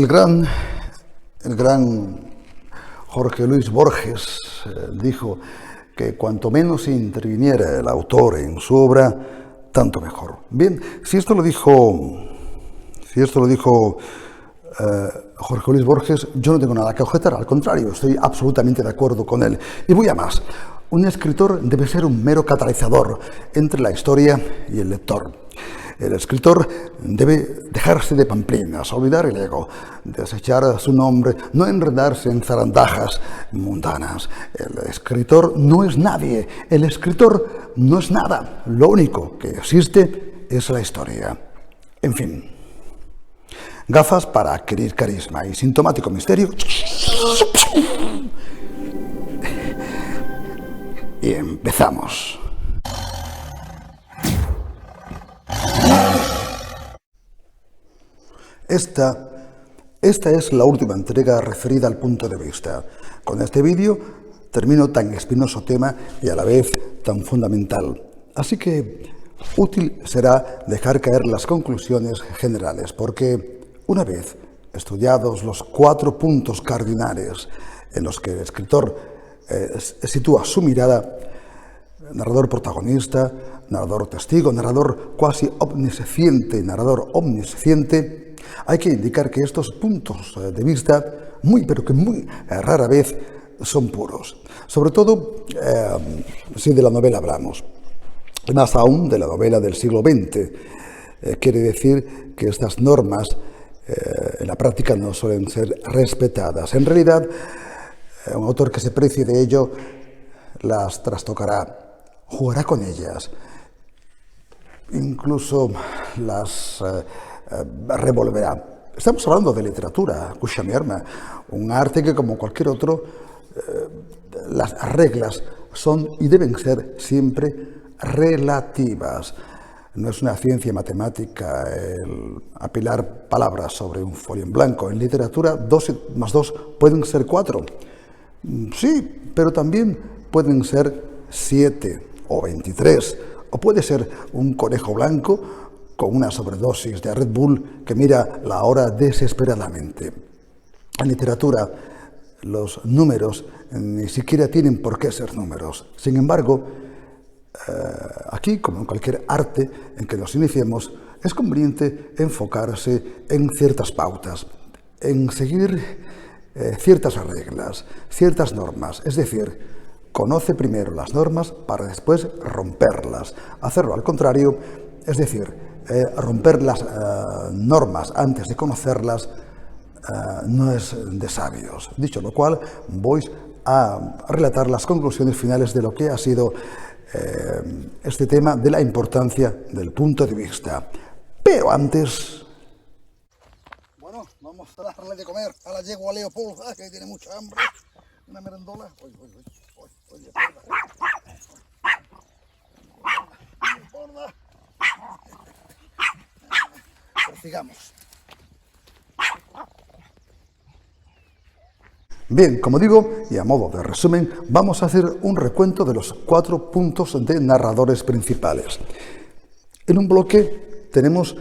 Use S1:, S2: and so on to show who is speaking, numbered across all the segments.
S1: El gran Jorge Luis Borges dijo que cuanto menos interviniera el autor en su obra, tanto mejor. Bien, si esto lo dijo Jorge Luis Borges, yo no tengo nada que objetar, al contrario, estoy absolutamente de acuerdo con él. Y voy a más. Un escritor debe ser un mero catalizador entre la historia y el lector. El escritor debe dejarse de pamplinas, olvidar el ego, desechar su nombre, no enredarse en zarandajas mundanas. El escritor no es nadie, el escritor no es nada. Lo único que existe es la historia. En fin. Gafas para adquirir carisma y sintomático misterio. Y empezamos. Esta es la última entrega referida al punto de vista. Con este vídeo termino tan espinoso tema y a la vez tan fundamental. Así que útil será dejar caer las conclusiones generales, porque una vez estudiados los 4 puntos cardinales en los que el escritor sitúa su mirada, narrador protagonista, narrador testigo, narrador cuasi omnisciente, narrador omnisciente, hay que indicar que estos puntos de vista, pero que muy rara vez, son puros. Sobre todo si de la novela hablamos. Más aún de la novela del siglo XX. Quiere decir que estas normas en la práctica no suelen ser respetadas. En realidad, un autor que se precie de ello las trastocará, jugará con ellas, incluso las revolverá. Estamos hablando de literatura, escúchame, un arte que, como cualquier otro, las reglas son y deben ser siempre relativas. No es una ciencia matemática el apilar palabras sobre un folio en blanco. En literatura, 2 más 2 pueden ser 4. Sí, pero también pueden ser 7 o 23. O puede ser un conejo blanco con una sobredosis de Red Bull que mira la hora desesperadamente. En literatura, los números ni siquiera tienen por qué ser números. Sin embargo, aquí, como en cualquier arte en que nos iniciemos, es conveniente enfocarse en ciertas pautas, en seguir ciertas reglas, ciertas normas. Es decir, conoce primero las normas para después romperlas. Hacerlo al contrario, es decir, romper las normas antes de conocerlas, no es de sabios. Dicho lo cual, voy a relatar las conclusiones finales de lo que ha sido este tema de la importancia del punto de vista. Pero antes... Bueno, vamos a darle de comer a la yegua Leopold, que tiene mucha hambre. Una merendola. Sigamos. Bien, como digo, y a modo de resumen, vamos a hacer un recuento de los 4 puntos de narradores principales. En un bloque tenemos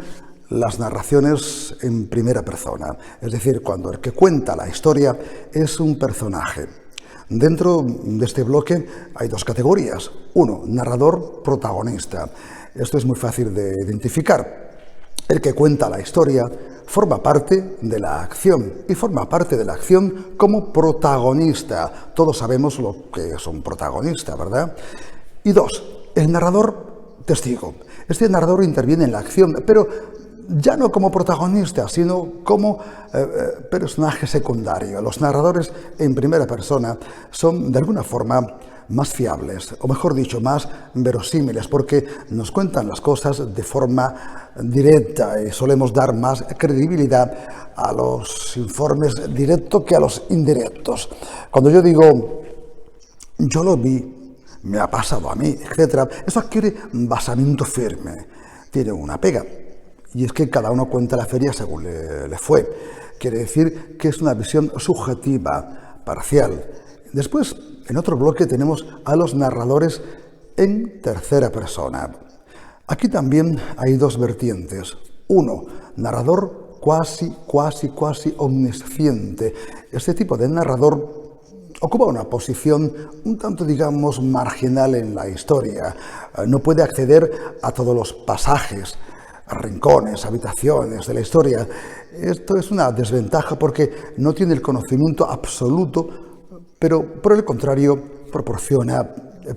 S1: las narraciones en primera persona, es decir, cuando el que cuenta la historia es un personaje. Dentro de este bloque hay 2 categorías. 1, narrador protagonista. Esto es muy fácil de identificar. El que cuenta la historia forma parte de la acción y forma parte de la acción como protagonista. Todos sabemos lo que es un protagonista, ¿verdad? Y 2, el narrador testigo. Este narrador interviene en la acción, pero ya no como protagonista, sino como personaje secundario. Los narradores en primera persona son, de alguna forma, más fiables, o mejor dicho, más verosímiles, porque nos cuentan las cosas de forma directa y solemos dar más credibilidad a los informes directos que a los indirectos. Cuando yo digo, yo lo vi, me ha pasado a mí, etc., eso adquiere basamento firme, tiene una pega, y es que cada uno cuenta la feria según le fue. Quiere decir que es una visión subjetiva, parcial. Después, en otro bloque tenemos a los narradores en tercera persona. Aquí también hay 2 vertientes. 1, narrador cuasi omnisciente. Este tipo de narrador ocupa una posición un tanto, digamos, marginal en la historia. No puede acceder a todos los pasajes, rincones, habitaciones de la historia. Esto es una desventaja porque no tiene el conocimiento absoluto, pero por el contrario proporciona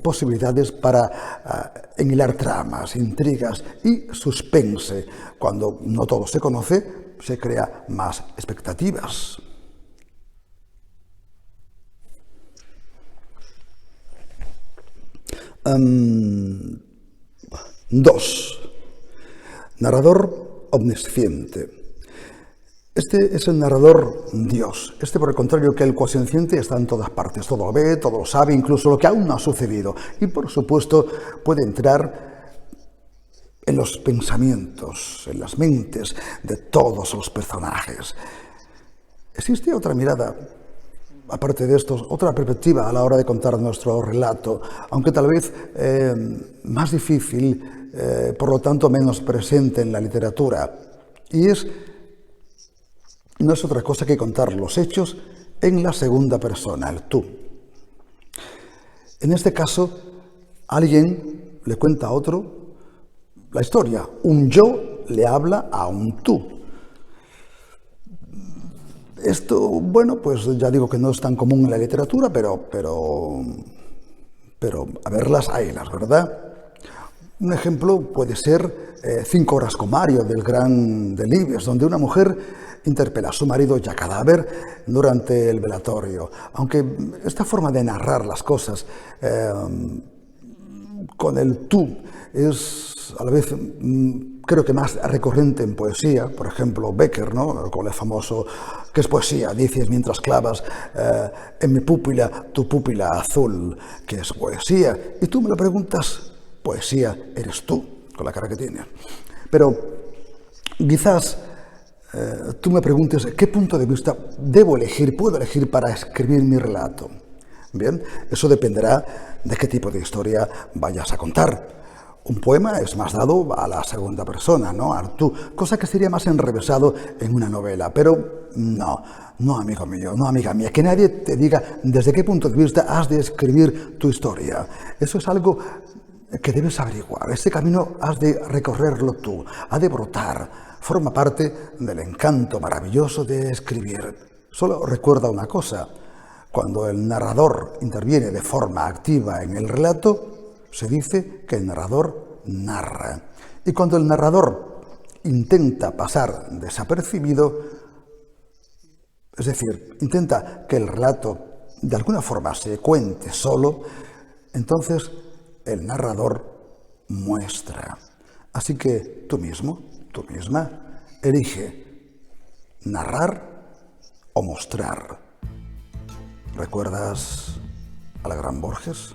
S1: posibilidades para enhilar tramas, intrigas y suspense. Cuando no todo se conoce, se crea más expectativas. Dos. Narrador omnisciente. Este es el narrador Dios. Este, por el contrario, que el cosciente está en todas partes. Todo lo ve, todo lo sabe, incluso lo que aún no ha sucedido. Y, por supuesto, puede entrar en los pensamientos, en las mentes de todos los personajes. Existe otra mirada, aparte de esto, otra perspectiva a la hora de contar nuestro relato, aunque tal vez más difícil, por lo tanto menos presente en la literatura. Y no es otra cosa que contar los hechos en la segunda persona, el tú. En este caso, alguien le cuenta a otro la historia. Un yo le habla a un tú. Esto, bueno, pues ya digo que no es tan común en la literatura, pero a verlas, haylas, ¿verdad? Un ejemplo puede ser 5 horas con Mario, del gran Delibes, donde una mujer interpela a su marido ya cadáver durante el velatorio. Aunque esta forma de narrar las cosas con el tú es a la vez creo que más recurrente en poesía. Por ejemplo, Becker, ¿no?, con el famoso ¿qué es poesía? Dices mientras clavas en mi pupila tu pupila azul. ¿Qué es poesía? Y tú me lo preguntas, poesía eres tú, con la cara que tienes. Pero quizás tú me preguntes qué punto de vista debo elegir, puedo elegir para escribir mi relato. Bien, eso dependerá de qué tipo de historia vayas a contar. Un poema es más dado a la segunda persona, ¿no?, al tú, cosa que sería más enrevesado en una novela. Pero no, amigo mío, no, amiga mía, que nadie te diga desde qué punto de vista has de escribir tu historia. Eso es algo que debes averiguar. Ese camino has de recorrerlo tú, ha de brotar, forma parte del encanto maravilloso de escribir. Solo recuerda una cosa: cuando el narrador interviene de forma activa en el relato, se dice que el narrador narra. Y cuando el narrador intenta pasar desapercibido, es decir, intenta que el relato de alguna forma se cuente solo, entonces el narrador muestra. Así que tú mismo, tú misma, elige narrar o mostrar. ¿Recuerdas al gran Borges?